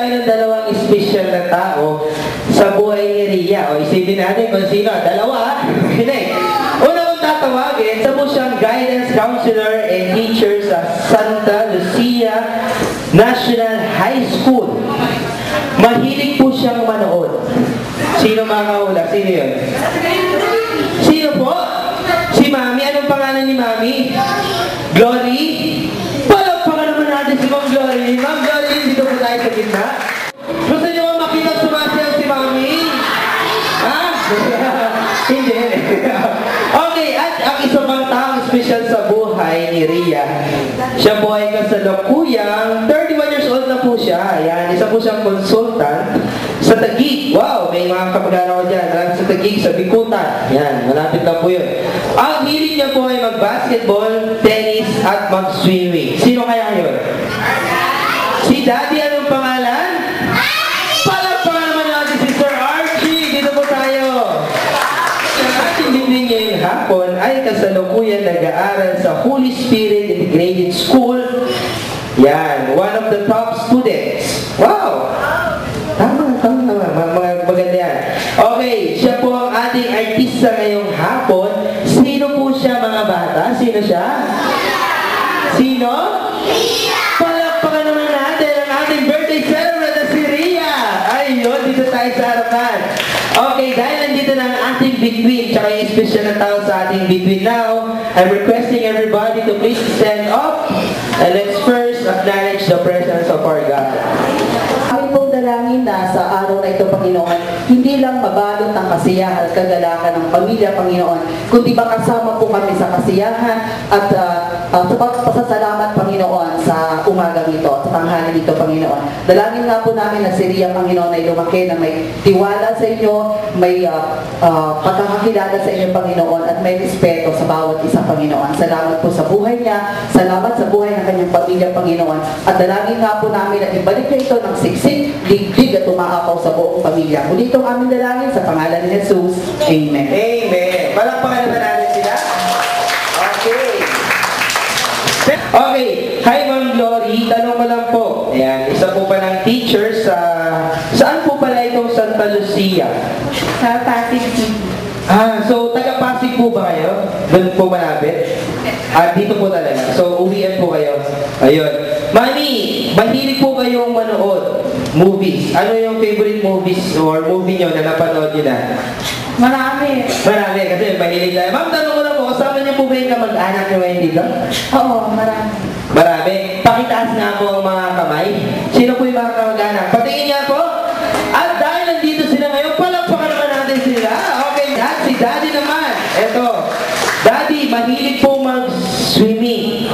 tayo ng dalawang special na tao sa buhay ni Ria. O isipin natin kung sino. Dalawa. Hindi. Una kong tatawagin, sa po siyang guidance counselor and teacher sa Santa Lucia National High School. Mahilig po siyang manood. Sino makakahula? Sino yun? Sino po? Si Mami. Anong pangalan ni Mami? Glory? Palagpakan naman natin si Ma'am Glory. Ma'am Glory, dito po tayo sa gitna. Gusto niyo ba makita sumasayaw si Mami? Ha? Hindi. Okay, at ang isa pang taong special sa buhay ni Ria. Siya po ay kasalukuyang 31 years old na po siya. Ayan, isa po siyang consultant sa Taguig. Wow, may mga kapag-aral ko dyan. Sa Taguig, sa Bikutan. Ayan, malapit lang po yun. Ang hilig niya po ay mag-basketball, tennis, at mag-swimming. Sino kaya yun? Si Daddy, anong pangalan? Palagpakan naman natin si Sir Archie. Dito po tayo. Ang ating bibig ngayong hapon ay kasalukuyan nag-aaral sa Holy Spirit Integrated School. Yan, one of the top students. Wow! Tama. Maganda yan. Okay, siya po ang ating artista ngayong hapon. Sino po siya, mga bata? Sino siya? Sino? Ria! Palakpakan naman natin ang ating birthday celebrant na si Ria. Ayun, dito tayo sa harapan. Okay, dahil nandito na ang ating between, tsaka yung special na tao sa ating between now, I'm requesting everybody to please stand up and let's first acknowledge the presence of our God. Aming pong dalangin na sa araw na ito, Panginoon, hindi lang mabalot ang kasiyahan at kagalakan ng pamilya, Panginoon, kundi makasama po kami sa kasiyahan at sa pagpasasalamat, Panginoon, sa umagang ito, sa tanghali nito, Panginoon. Dalangin nga po namin na si Ria, Panginoon, ay lumaki na may tiwala sa inyo, may pagkakakilala sa inyo, Panginoon, at may respeto sa bawat isa, Panginoon. Salamat po sa buhay niya, salamat sa buhay ng kanyang pamilya, Panginoon. At dalangin nga po namin na ibalik niya ito ng siksik, liglig at umaapaw sa buong pamilya. Muli itong aming dalangin sa pangalan ni Jesus. Amen. Amen. Palakpakan naman natin sila. Okay. Okay. Hi, Ma'am Glory. Tanong ko lang po. Ayan, isa po pa ng teacher sa... Saan po pala itong Santa Lucia? Sa Pasig City. So taga-Pasig po ba kayo? Doon po malapit? Dito po talaga. So uwian po kayo. Ayun. Mami, mahilig po kayong manood movies. Ano yung favorite movies or movie nyo na napanood nyo na? Marami. Marami, kasi mahilig na. Ma'am, tanong ko lang po, kasama niyo po ba yung kamag-anak nyo ngayon dito? Oo, marami. Marami. Pakitaas nga po ang mga kamay. Sino po yung mga kamag-anak? Patingin niya po. At dahil nandito sila ngayon, palakpakan naman natin sila. Okay, si Daddy naman. Eto. Daddy, mahilig po mag-swimming.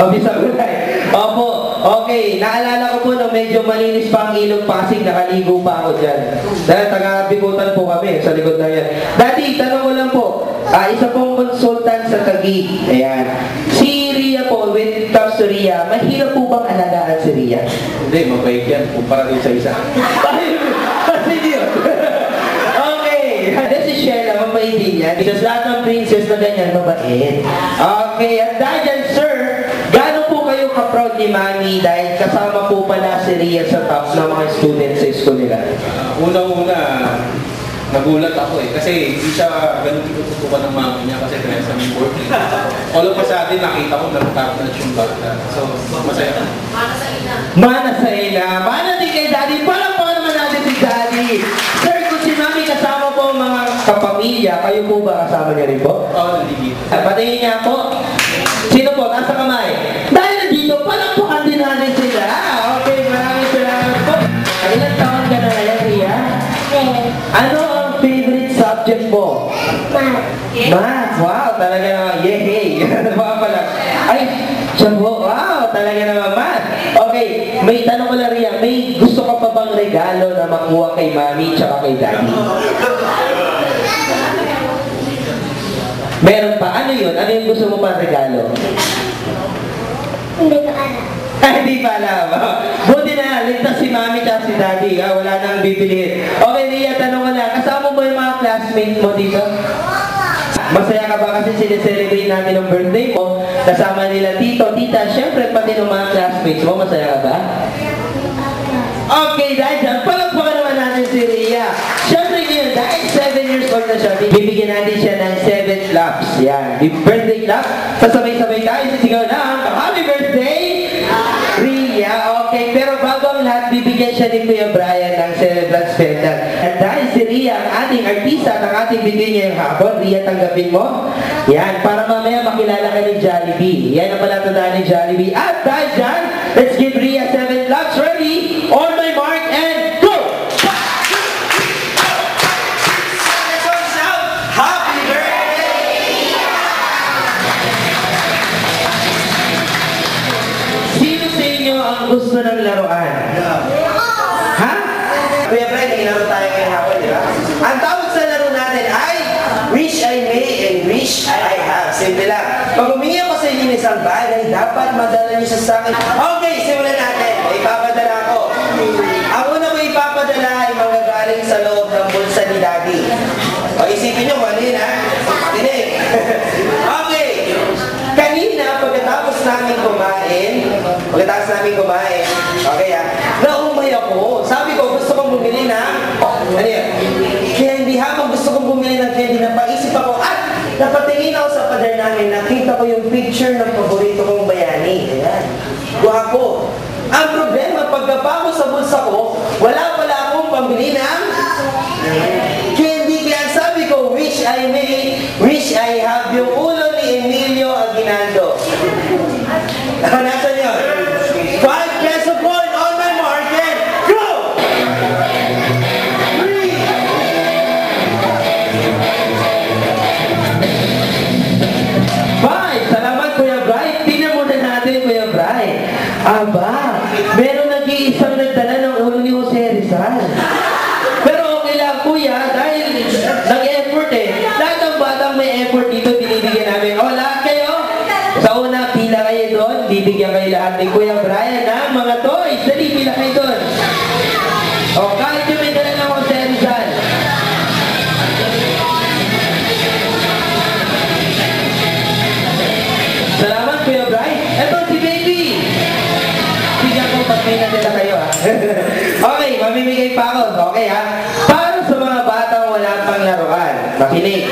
Bisa kulay. Opo. Okay, naalala ko po na medyo malinis pa ang ilog Pasig, nakaligo pa ako dyan. Dahil taga-Bikutan po kami, sa likod na yan. Daddy, tanong ko lang po, isa pong consultant sa Taguig. Ayan. Si Ria po, when it comes to Ria, mahirap po bang alagaan si Ria? Hindi, mabait yan. Kumpara rin sa isa. Kasi yun. Okay. This is Sheila, mabait din yan. Because lahat ng princess na ganyan, mabait. Okay, at dahil sir, gaano po kayo ka-proud ni Mami dahil kasama po pala si Ria sa top ng mga students sa school nila? Una-una, nagulat ako eh. Kasi hindi siya ganun tinututukan ng mami niya kasi pinasa ng board. All of a sudden, nakita ko natatapos yung bata. So, masaya ka. Mana sa ina. Mana din kay Daddy. Parang naman natin si Daddy. Sir, kung si Mami kasama po mga kapamilya, kayo po ba kasama niya rin po? Oo, nandito. Patingin niya po. Sino po? Nasa kamay. Dahil nandito, palakpakan din natin sila. Okay, maraming salamat po. Ilang taon ka na ngayon, Ria? Ano ang favorite subject mo? Math. Math. Wow, talaga naman. Yehey. Ano pala? Ay, siya po. Wow, talaga naman math. Okay, may tanong ko lang, Ria. May gusto ka pa bang regalo na makuha kay Mami tsaka kay Daddy? Meron pa. Ano yun? Ano yung gusto mo pa regalo? Hindi ko alam. Hindi pa alam. Buti na, ligtas si Mami at si Daddy. Wala nang bibilihin. Okay, Ria, tanong ko lang. Kasama mo yung mga classmates mo dito? Masaya ka ba kasi sineselebrate natin ang birthday mo? Kasama nila tito, tita, syempre pati ng mga classmates mo. Masaya ka ba? Okay, dahil dyan, palagpakan naman natin si Rhea. Syempre ngayon, dahil 7 years old na siya, bibigyan natin siya ng 7 claps. Yan, birthday clap. Sasabay-sabay tayo sa sigaw ng happy birthday, Rhea. Okay, pero bago ang lahat, bibigyan siya ni Kuya Brian ng celebrant special. At dahil si Rhea, ang ating artista at ang ating bibigyan ngayong hapon, Rhea, tanggapin mo. Yan, para mamaya makilala ka ni Jollibee. Yan ang palatandaan ni Jollibee. At dahil dyan, let's give Rhea 7 claps. Ready? On my mark and go! Happy birthday! Sino sa inyo ang gusto ng laruan? Ha? Kuya Brian, may laro tayo ngayong hapon, di ba? Ang tawag sa laro natin ay Wish I May and Wish I Have. Simple lang. Pag humingi ako sa inyo ng isang bagay, dapat madala niyo siya sa akin. Okay, simulan natin. Ipapadala ko. Ang una ko ipapadala ay manggagaling sa loob ng bulsa ni Daddy. O isipin nyo, ano yun ha? Tinig. Okay. Kanina, pagkatapos namin kumain, okay ha, naumay ako. Sabi ko, gusto kong bumili ng, ano yun? Candy, habang gusto kong bumili ng candy, napaisip ako, at napatingin ako sa pader namin, nakita ko yung picture ng paborito kong bayani. Ayan. Guwapo. Ang problema, pagkapa ko sa bulsa ko, wala pala akong pambili ng candy. Kaya sabi ko, wish I may, wish I have yung ulo ni Emilio Aguinaldo. Nasaan yun? 5 peso coin on my market. Go! 5! Salamat, Kuya Brian. Tingnan muna natin, Kuya Brian. Aba, meron nag-iisang nagdala ng ulo ni Jose Rizal. Pero okay lang, Kuya, dahil nag-effort eh. Lahat ng batang may effort dito, binibigyan namin. O, lahat kayo? Sa una, pila kayo doon. Bibigyan kayo lahat ni Kuya Brian ng mga toys. Dali, pila kayo doon. O, kahit yung may dala ng Jose Rizal. Salamat, Kuya Brian. Ito, si Baby. Bigyan ko pag may nadala kayo, ha? Okay, mamimigay pa ako. Okay, ha? Para sa mga batang wala pang laruan, makinig.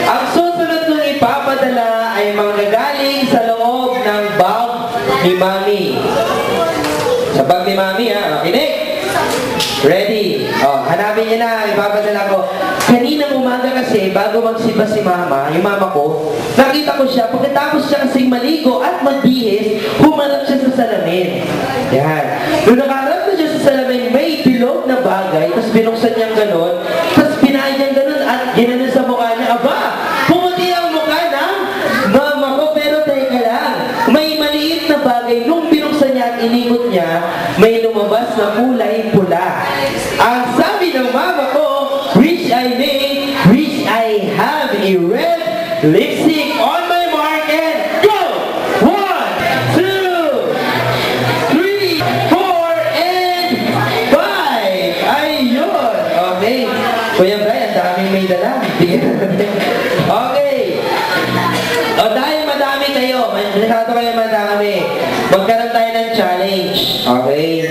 Ang susunod kong ipapadala ay manggagaling sa loob ng bag ni Mami. Sa bag ni Mami, ha? Makinig. Ready? Oh, hanapin niyo na, ipapadala ko. Kaninang umaga kasi, bago magsiba si Mama, yung mama ko, nakita ko siya, pagkatapos siya kasing maligo at magbihis, humarap siya sa salamin. Yan. Nung nakaharap na siya sa salamin, may bilog na bagay, tapos binuksan niyang ganon, tapos pinahin niyang ganon at ginanon sa mukha niya. Aba, pumuti ang mukha ng mama ko, pero teka lang, may maliit na bagay, nung binuksan niya at inikot niya, may lumabas na kulay pula. Ang sabi ng mama ko, wish I may, wish I have a red lipstick on my mark and go! 1, 2, 3, 4, and 5! Ayun! Okay. Kuya Brian, daming may dala. Okay. O dahil madami kayo, masyado kayo madami, magkaroon tayo ng challenge. Okay?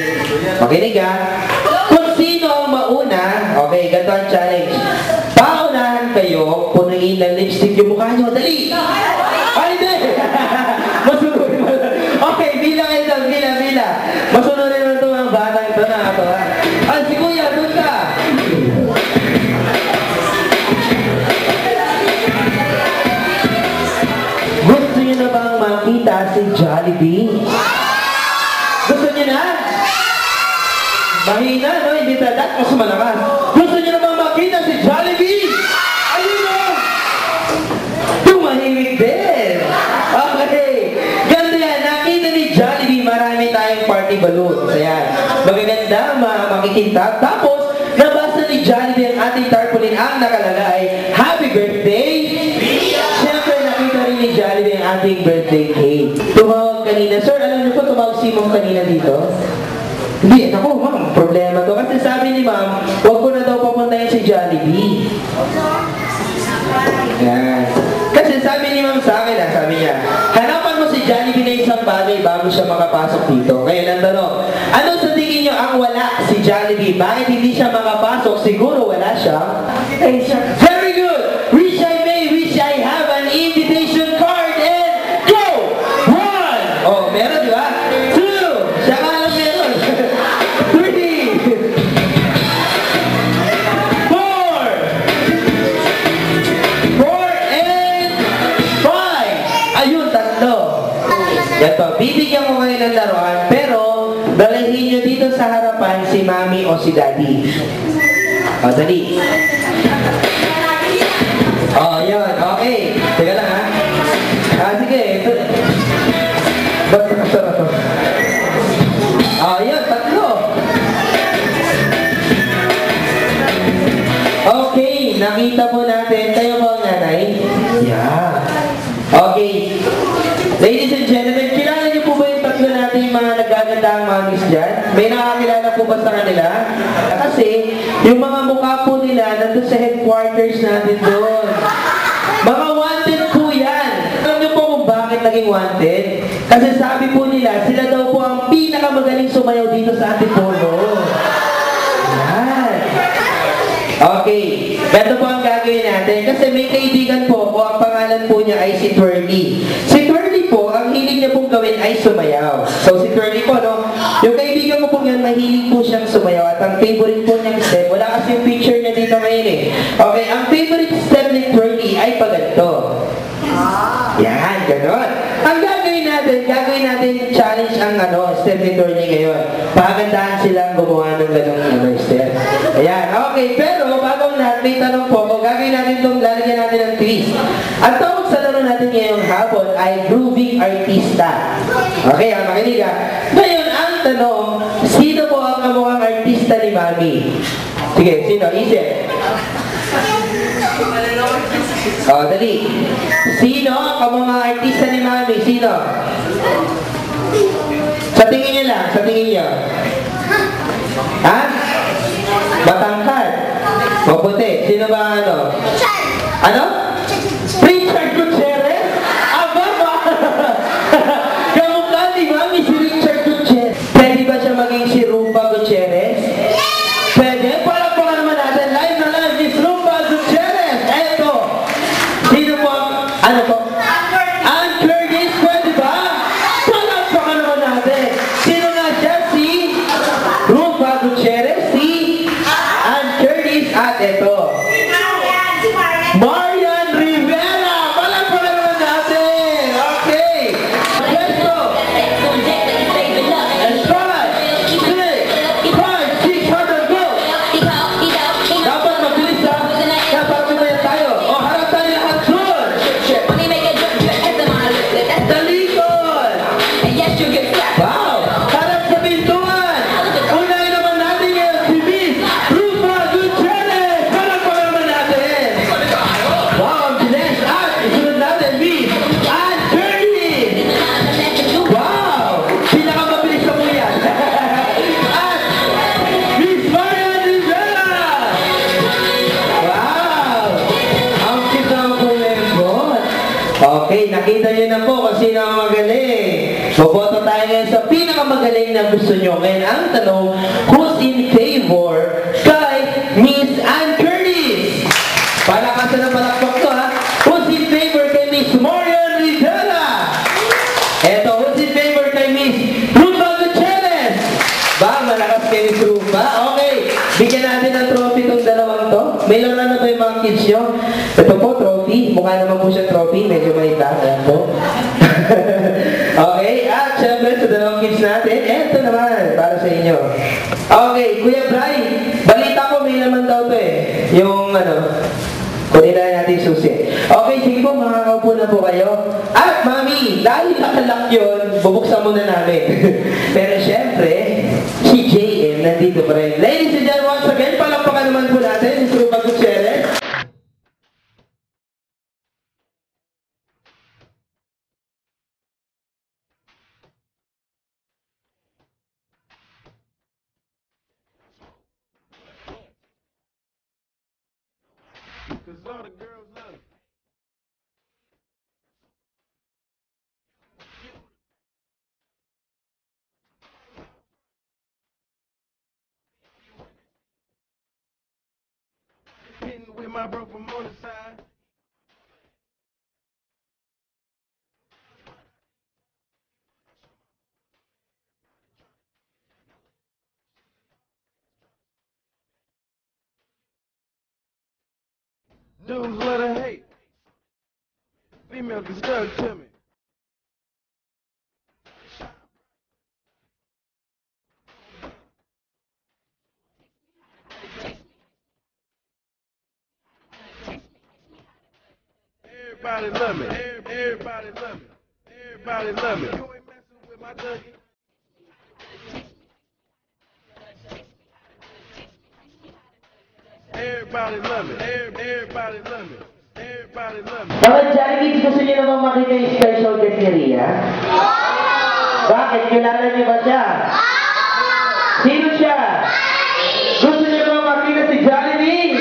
Makinig ha. Kung sino ang mauna, okay, ganito ang challenge. Paunahan kayo, punuin ng lipstick yung mukha nyo. Dali! Ay, hindi! Masunurin mo. Okay, bila kayo doon, bila. Masunurin mo ito ang batang ito na ito ha. Ah, si Kuya, doon ka! Gusto nyo na bang makita si Jollibee? Gusto nyo na? Mahina, no? Hindi tadak, mas malakas. Gusto nyo na bang makita si Jollibee? Ayun o! Tumahimik din! Okay. Ganito yan, nakita ni Jollibee, marami tayong party balloons. Ayan. Magaganda, makikintab. Tapos, nabasa ni Jollibee ang ating tarpaulin ang nakalagay, Happy Birthday! Siyempre, nakita rin ni Jollibee ang ating birthday cake. Tumawag kanina. Sir, alam niyo po, tumawag si Ma'am kanina dito? Hindi, naku, ma'am, problema to. Kasi sabi ni ma'am, huwag ko na daw papuntahin si Jollibee. Yan. Kasi sabi ni ma'am sa akin, sabi niya, hanapan mo si Jollibee na isang bagay bago siya makapasok dito. Kaya nang tanong, ano sa tingin niyo ang wala si Jollibee? Bakit hindi siya makapasok? Siguro wala siya. Very good! Wish I may, wish I have an invitation card and go! 1! Oh, meron di ba? 2! Siya ka lang meron. 3! 4 and 5. Ayun, tatlo. Ito, bibigyan ko kayo ng laruan, pero dalahin nyo dito sa harapan si mami o si daddy. O, dali. O, yun. Okay. Teka lang, ha? Sige. Ito. Ba't nakasara to? O, yun. Tatlo. Okay. Nakita po natin. Kayo po ang nanay? Yeah. Okay. Ladies and gentlemen, kilala niyo po ba yung tatlo natin yung mga nagagandang mamis dyan? May nakakilala po ba sa kanila? Kasi, yung mga mukha po nila nandun sa headquarters natin doon. Mga wanted po yan. Alam niyo po kung bakit naging wanted? Kasi sabi po nila, sila daw po ang pinakamagaling sumayaw dito sa Antipolo. Yan. Okay. Ganito po ang gagawin natin. Kasi may kaibigan po, ang pangalan po niya ay si Twirly. Si Twirly po, ang hilig niya pong gawin ay sumayaw. So si Twirly po, no? Yung kaibigan ko po yan, mahilig po siyang sumayaw. At ang favorite po niyang step, wala kasi yung picture niya dito ngayon eh. Okay, ang favorite step ni Twirly ay paganto. Yan, ganon. Ang gagawin natin challenge ang step ni Twirly ngayon. Pagandahan silang gumawa ng ganong step. Ayan, okay. Pero bago lahat, may tanong po. Kung gagawin natin itong lalagyan natin ng twist. Ang tawag sa laro natin ngayong hapon ay Grooving Artista. Okay, makinig ha. Ngayon, ang tanong, sino po ang kamukhang artista ni Mami? Sige, sino? Isip. Dali. Sino ang kamukhang artista ni Mami? Sino? Sa tingin niyo lang, sa tingin niyo. Ha? Matangkad. Maputi. Sino ba ano? Ano? Richard Gutierrez? Aba ba? Kamukha ni Mami si Richard Gutierrez. Pwede ba siya maging si Rumba Gutierrez? Pwede? Palakpakan naman natin. Live na live, Miss Rumba Gutierrez. Eto. Sino po? Ano po? Ann Curtis. Pwede ba? Palakpakan naman natin. Sino nga siya? Si Rumba Gutierrez. Si Ann Curtis. At eto. Marian Rivera! Palakpakan naman natin! Okay! Let's go! And 5, 6, 5, 6, hard go! Dapat mabilis ha! Dapat mamaya tayo! O, harap tayo lahat doon! Talikod! Wow! Harap sa pintuan! Unahin naman natin ngayon si Miss Rumba Gutierrez! Palakpakan naman natin! Wow, ang bilis! At isunod natin, Miss Ann Curtis! Wow! Pinakamabilis na po yan! At Miss Marian Rivera! Wow! Ang cute naman po lembot! Okay, nakita niyo na po kung sino ang magaling. Boboto tayo ngayon sa pinakamagaling na gusto nyo. Ngayon ang tanong, who's in favor kay Miss Ann Curtis? Palakasan ng palakpak to ha. Who's in favor kay Miss Marian Rivera? Eto, who's in favor kay Miss Rumba Gutierrez? Ba, malakas kay Miss Rumba? Okay, bigyan natin ng trophy itong dalawang to. May laruan na ba yung mga kids nyo? Ito po, trophy. Mukha naman po siya trophy. Medyo may Ayan po. Okay, at syempre sa dalawang kids natin, eto naman, para sa inyo. Okay, Kuya Brian, balita ko may naman daw to eh. Yung kunin na natin yung susi. Okay, sige po, makakaupo na po kayo. At Mami, dahil nakalak yun, bubuksan muna namin. Pero syempre, si JM nandito pa rin. Ladies and gentlemen, once again, palakpakan naman po natin, si Rumba Gutierrez. Cause all the girls love my bro from on the side. Dudes love to hate. Females get stuck to me. Everybody love me. Everybody love me. Everybody love me. You ain't messing with my Dougie. Everybody love me. Everybody love me. Everybody love me. Mga Jollibee, gusto niyo naman makita yung special guest ni Ria? Bakit? Kilala niyo ba siya? Sino siya? Gusto niyo naman makita si Jollibee?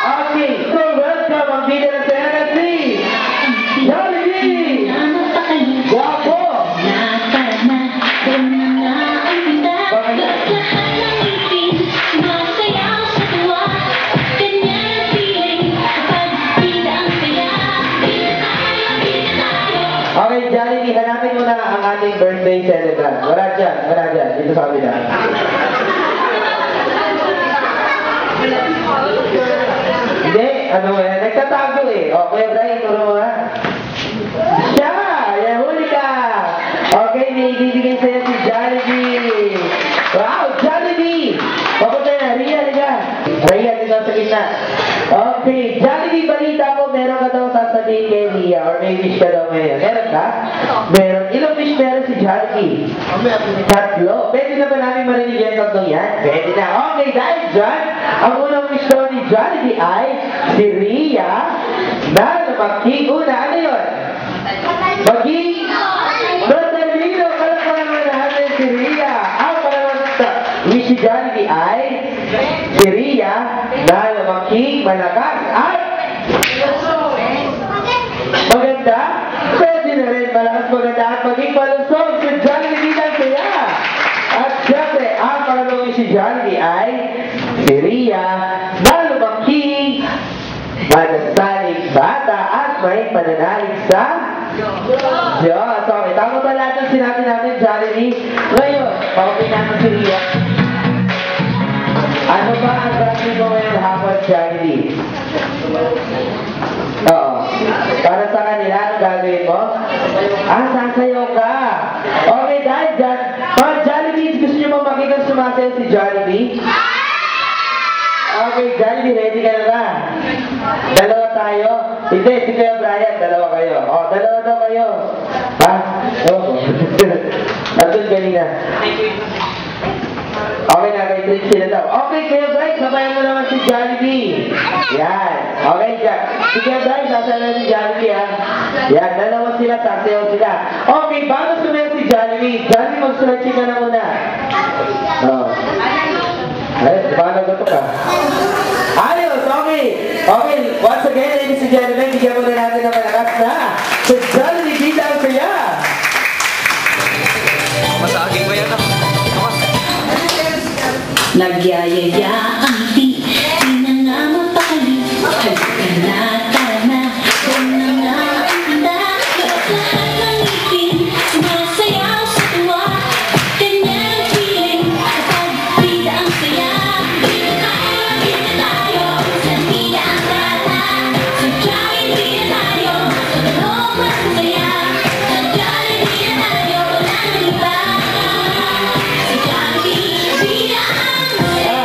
Okay, so welcome ang bida ng Tennessee, Jollibee! Guwapo! Okay, Jollibee, hanapin mo na ang ating birthday celebrant. Wala dyan, dito sa kabila. Hindi, ano yan, nagtatago eh. O, Kuya Brian, turo mo ha. Siya! Yan, huli ka! Okay, may ibibigay sa'yo si Jollibee. Wow, Jollibee! Papunta na, Ria, liga. Ria, dito sa gitna. Okay, Jollibee, balita ko, meron ka daw sasabihin kay Ria or may wish ka daw ngayon. Meron ka? Meron. Ilang wish meron si Jollibee? Tatlo. Pwede na ba namin marinig yan tatlong yan? Pwede na. Okay, dahil dyan, ang unang wish daw ni Jollibee ay si Ria na maging una. Ano yun? Maging Rosalino. Kala ko naman natin si Ria. Ang pangalawang wish ni Jollibee ay si Ria na maging malakas at maganda. Pwede na rin malakas, maganda at maging malusog si Jollibee lang kaya. At syempre, ang pangalawang wish ni Jollibee ay si Ria na lumaki, manasalig bata at may pananalig sa Diyos. Okay, tama ba lahat ng sinabi natin, Jollibee? Ngayon, pakapin natin si Ria. Ano ba ang gagawin mo ngayong hapon, Jollibee? Oo. Para sa kanila, ano gagawin mo? Sasayaw ka. Okay, dahil dyan, mga Jollibee, gusto nyo ba makita sumasayaw si Jollibee? Okay, Jollibee, ready ka na ba? Dalawa tayo? Hindi, si Kuya Brian, dalawa kayo. O, dalawa daw kayo. Ha? Oo. Nandun kanina. Okay na, may tricks sila daw. Okay, Kuya Brian, sabayan mo naman si Jollibee. Yan. Okay, si Kuya Brian, sasayaw si Jollibee, ha? Yan, dalawa sila, sasayaw sila. Okay, bago sumayaw si Jollibee, Jollibee, mag-stretching ka na muna. Oo. Ay, paano ba ito ka? Ayos, okay. Okay, once again, ladies and gentlemen, bigyan muna natin ng malakas na si Jollibee Dita ang saya. Masaging ba yan ako? Nagyayaya ang di na nga mapakali. Halika na, tara na, huwag na nga ang handa. Lahat ng ngipin, sumasayaw sa tuwa. Ganyan ang feeling, kapag bida ang saya. Bida tayo, sa bida ang tata. Sa Jollibee na tayo, sa tanong mas masaya. Sa Jollibee na tayo, wala nang iba. Sa Jollibee, bida ang saya.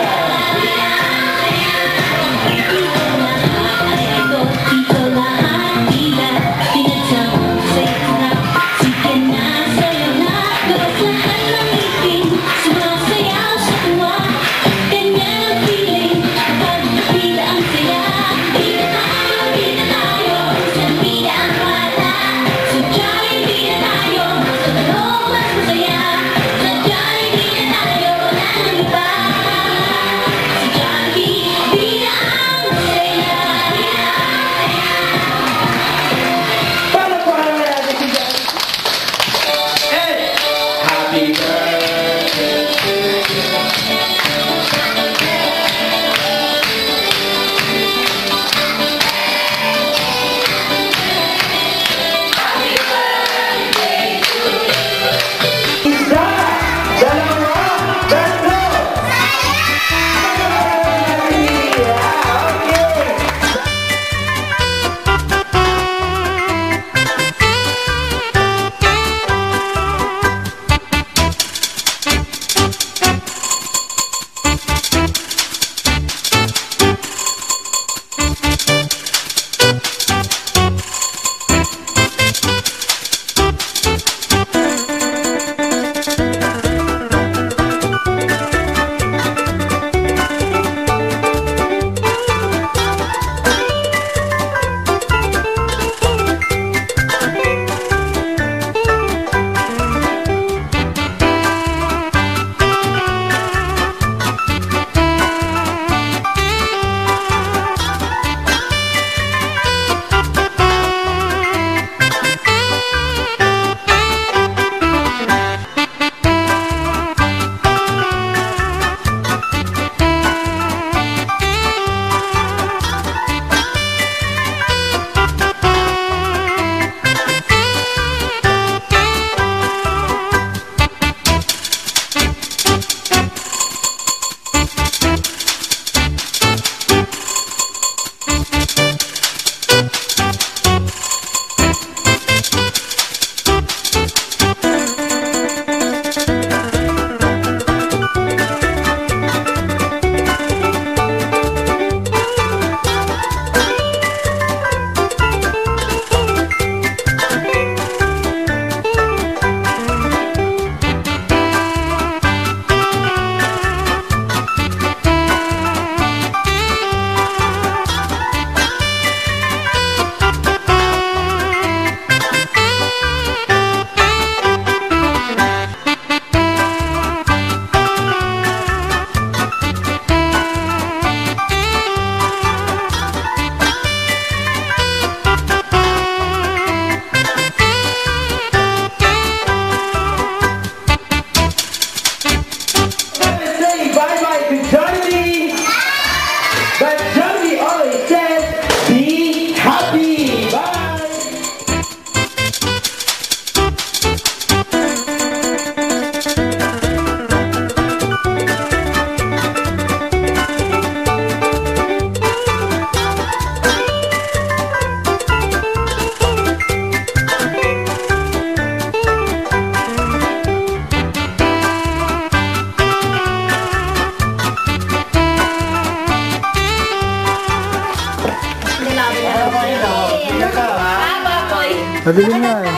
Madilim na eh.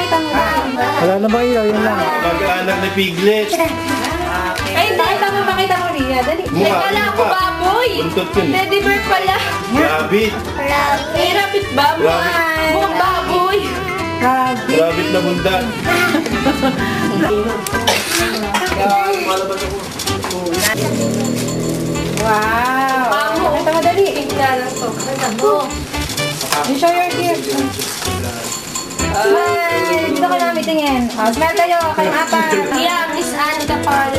Wala na ba ilaw? Yun lang. Mag-anak ni Piglet. Ay, pakita mo Ria. Dali. Mukha, Kala ko mukha. baboy. Buntot yun. Teddy bear pala. Rabbit. Ay, rabbit baboy. Mukhang baboy. Rabbit na bundan. Wow. Pamo. Ito madali. Tingnan lang to. You show your gift. Smile! Dito ka namin tingin. Smile kayo, kayong apat. Yeah, Miss Anne Kapal.